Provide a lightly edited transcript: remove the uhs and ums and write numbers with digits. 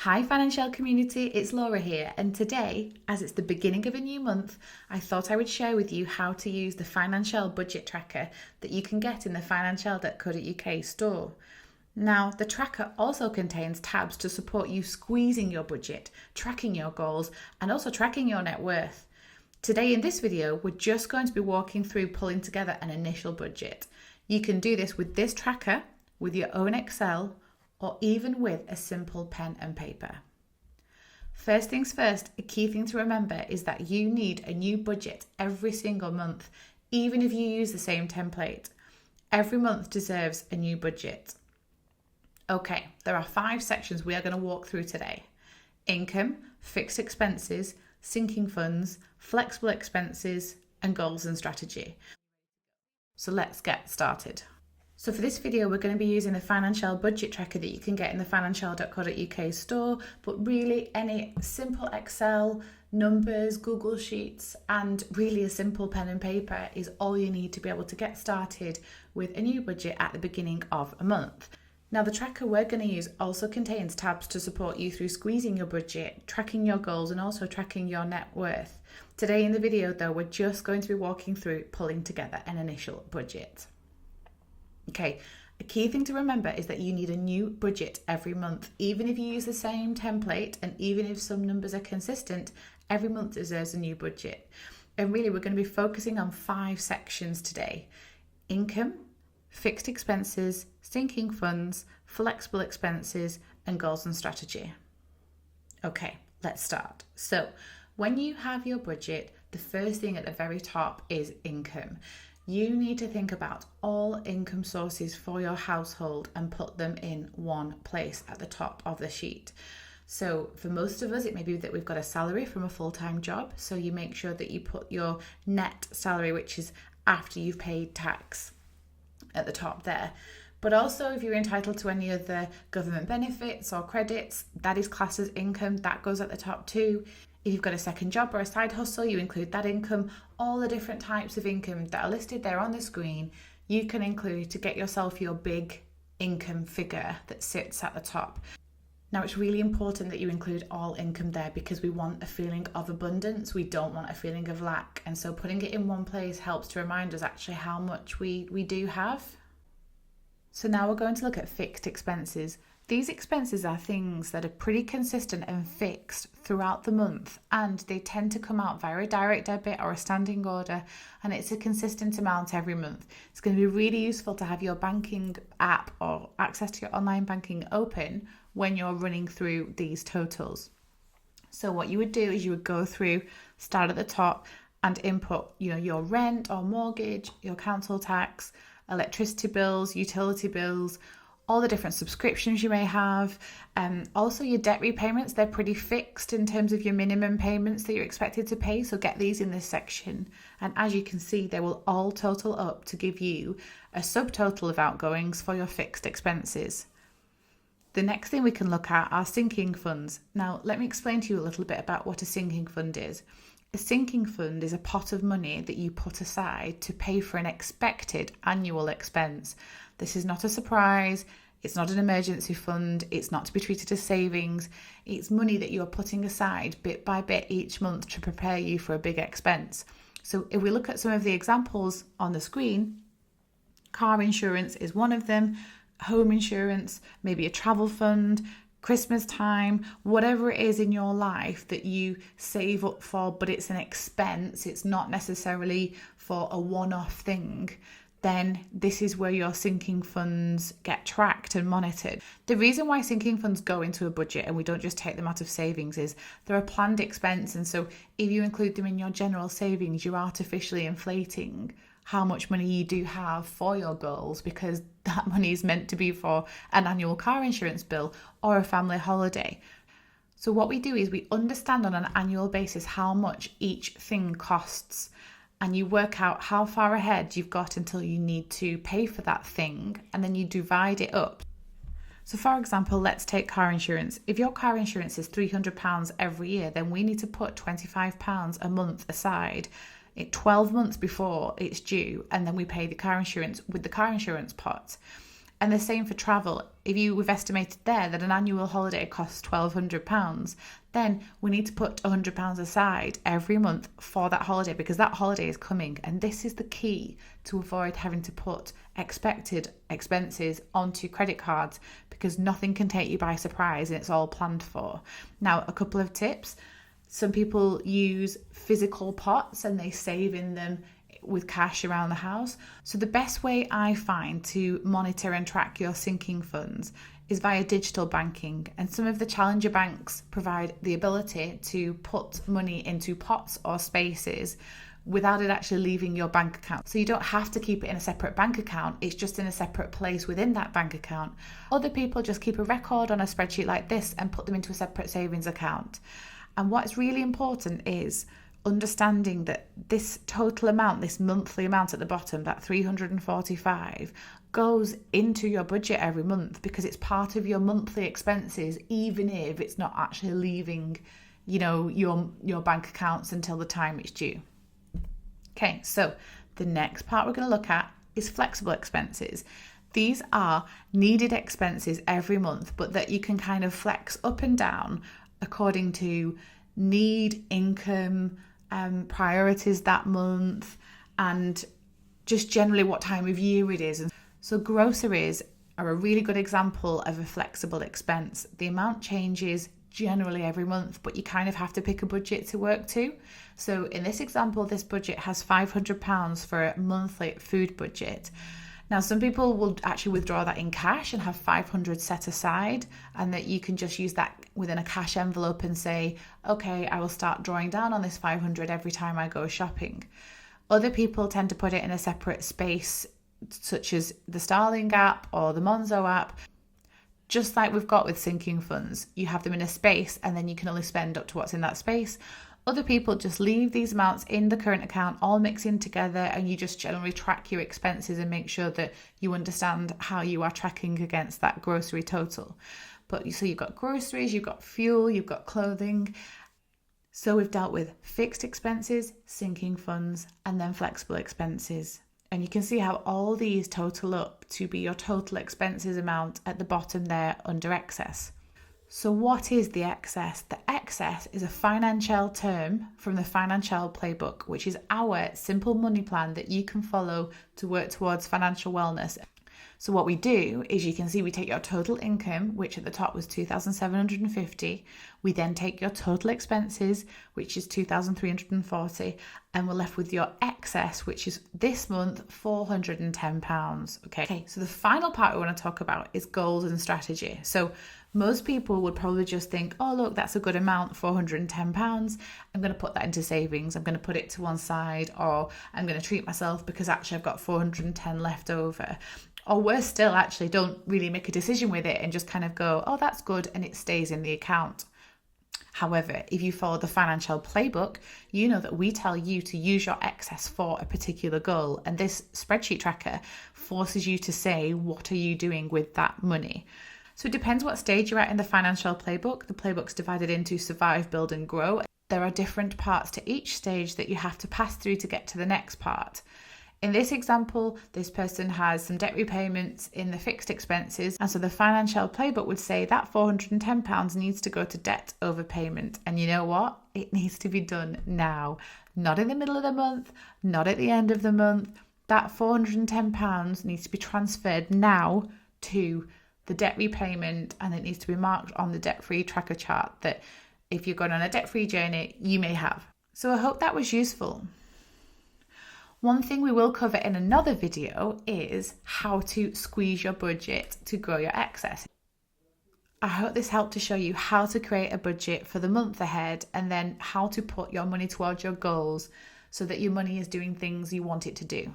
Hi Financielle community, it's Laura here, and today, as it's the beginning of a new month, I thought I would share with you how to use the Financielle budget tracker that you can get in the financielle.co.uk store. Now, the tracker also contains tabs to support you squeezing your budget, tracking your goals, and also tracking your net worth. Today in this video, we're just going to be walking through pulling together an initial budget. You can do this with this tracker, with your own Excel, or even with a simple pen and paper. First things first, a key thing to remember is that you need a new budget every single month, even if you use the same template. Every month deserves a new budget. Okay, there are 5 sections we are going to walk through today. Income, fixed expenses, sinking funds, flexible expenses, and goals and strategy. So let's get started. So for this video, we're going to be using the Financielle budget tracker that you can get in the financielle.co.uk store, but really any simple Excel, numbers, Google Sheets, and really a simple pen and paper is all you need to be able to get started with a new budget at the beginning of a month. Now, the tracker we're going to use also contains tabs to support you through squeezing your budget, tracking your goals, and also tracking your net worth. Today in the video, though, we're just going to be walking through pulling together an initial budget. Okay, a key thing to remember is that you need a new budget every month. Even if you use the same template and even if some numbers are consistent, every month deserves a new budget. And really, we're going to be focusing on 5 sections today: income, fixed expenses, sinking funds, flexible expenses, and goals and strategy. Okay, let's start. So when you have your budget, the first thing at the very top is income. You need to think about all income sources for your household and put them in one place at the top of the sheet. So for most of us, it may be that we've got a salary from a full-time job. So you make sure that you put your net salary, which is after you've paid tax, at the top there. But also if you're entitled to any other government benefits or credits, that is classed as income, that goes at the top too. If you've got a second job or a side hustle, you include that income. All the different types of income that are listed there on the screen, you can include to get yourself your big income figure that sits at the top. Now, it's really important that you include all income there because we want a feeling of abundance. We don't want a feeling of lack. And so putting it in one place helps to remind us actually how much we do have. So now we're going to look at fixed expenses. These expenses are things that are pretty consistent and fixed throughout the month, and they tend to come out via a direct debit or a standing order, and it's a consistent amount every month. It's going to be really useful to have your banking app or access to your online banking open when you're running through these totals. So what you would do is you would go through, start at the top, and input your rent or mortgage, your council tax, electricity bills, utility bills, all the different subscriptions you may have. Also your debt repayments, they're pretty fixed in terms of your minimum payments that you're expected to pay. So get these in this section. And as you can see, they will all total up to give you a subtotal of outgoings for your fixed expenses. The next thing we can look at are sinking funds. Now, let me explain to you a little bit about what a sinking fund is. A sinking fund is a pot of money that you put aside to pay for an expected annual expense. This is not a surprise. It's not an emergency fund. It's not to be treated as savings. It's money that you're putting aside bit by bit each month to prepare you for a big expense. So if we look at some of the examples on the screen, car insurance is one of them, home insurance, maybe a travel fund, Christmas time, whatever it is in your life that you save up for, but it's an expense, it's not necessarily for a one-off thing, then this is where your sinking funds get tracked and monitored. The reason why sinking funds go into a budget and we don't just take them out of savings is they're a planned expense. And so if you include them in your general savings, you're artificially inflating how much money you do have for your goals, because that money is meant to be for an annual car insurance bill or a family holiday. So what we do is we understand on an annual basis how much each thing costs, and you work out how far ahead you've got until you need to pay for that thing, and then you divide it up. So for example, let's take car insurance. If your car insurance is £300 every year, then we need to put £25 a month aside 12 months before it's due, and then we pay the car insurance with the car insurance pot. And the same for travel. If we've estimated there that an annual holiday costs £1,200, then we need to put £100 aside every month for that holiday, because that holiday is coming. And this is the key to avoid having to put expected expenses onto credit cards, because nothing can take you by surprise and it's all planned for. Now, a couple of tips. Some people use physical pots and they save in them with cash around the house. So the best way I find to monitor and track your sinking funds is via digital banking. And some of the challenger banks provide the ability to put money into pots or spaces without it actually leaving your bank account. So you don't have to keep it in a separate bank account, it's just in a separate place within that bank account. Other people just keep a record on a spreadsheet like this and put them into a separate savings account. And what's really important is understanding that this total amount, this monthly amount at the bottom, that 345, goes into your budget every month, because it's part of your monthly expenses, even if it's not actually leaving, your bank accounts until the time it's due. Okay, so the next part we're going to look at is flexible expenses. These are needed expenses every month, but that you can kind of flex up and down according to need, income, priorities that month, and just generally what time of year it is. And so groceries are a really good example of a flexible expense. The amount changes generally every month, but you kind of have to pick a budget to work to. So in this example, this budget has £500 for a monthly food budget. Now, some people will actually withdraw that in cash and have 500 set aside, and that you can just use that within a cash envelope and say, okay, I will start drawing down on this 500 every time I go shopping. Other people tend to put it in a separate space, such as the Starling app or the Monzo app. Just like we've got with sinking funds, you have them in a space and then you can only spend up to what's in that space. Other people just leave these amounts in the current account all mixed in together, and you just generally track your expenses and make sure that you understand how you are tracking against that grocery total. So you've got groceries, you've got fuel, you've got clothing. So we've dealt with fixed expenses, sinking funds, and then flexible expenses. And you can see how all these total up to be your total expenses amount at the bottom there under excess. So what is the excess? The excess is a Financielle term from the Financielle playbook, which is our simple money plan that you can follow to work towards financial wellness. So what we do is, you can see we take your total income, which at the top was 2,750. We then take your total expenses, which is 2,340, and we're left with your excess, which is this month £410. Okay, so the final part we want to talk about is goals and strategy. So most people would probably just think, oh, look, that's a good amount, £410. I'm going to put that into savings. I'm going to put it to one side, or I'm going to treat myself because actually I've got 410 left over. Or worse still, actually don't really make a decision with it and just kind of go, oh, that's good, and it stays in the account. However, if you follow the Financielle playbook, you know that we tell you to use your excess for a particular goal. And this spreadsheet tracker forces you to say, what are you doing with that money? So it depends what stage you're at in the Financielle playbook. The playbook's divided into survive, build and grow. There are different parts to each stage that you have to pass through to get to the next part. In this example, this person has some debt repayments in the fixed expenses. And so the Financielle playbook would say that £410 needs to go to debt overpayment. And you know what? It needs to be done now. Not in the middle of the month, not at the end of the month. That £410 needs to be transferred now to the debt repayment, and it needs to be marked on the debt-free tracker chart that if you're going on a debt-free journey, you may have. So I hope that was useful. One thing we will cover in another video is how to squeeze your budget to grow your excess. I hope this helped to show you how to create a budget for the month ahead, and then how to put your money towards your goals so that your money is doing things you want it to do.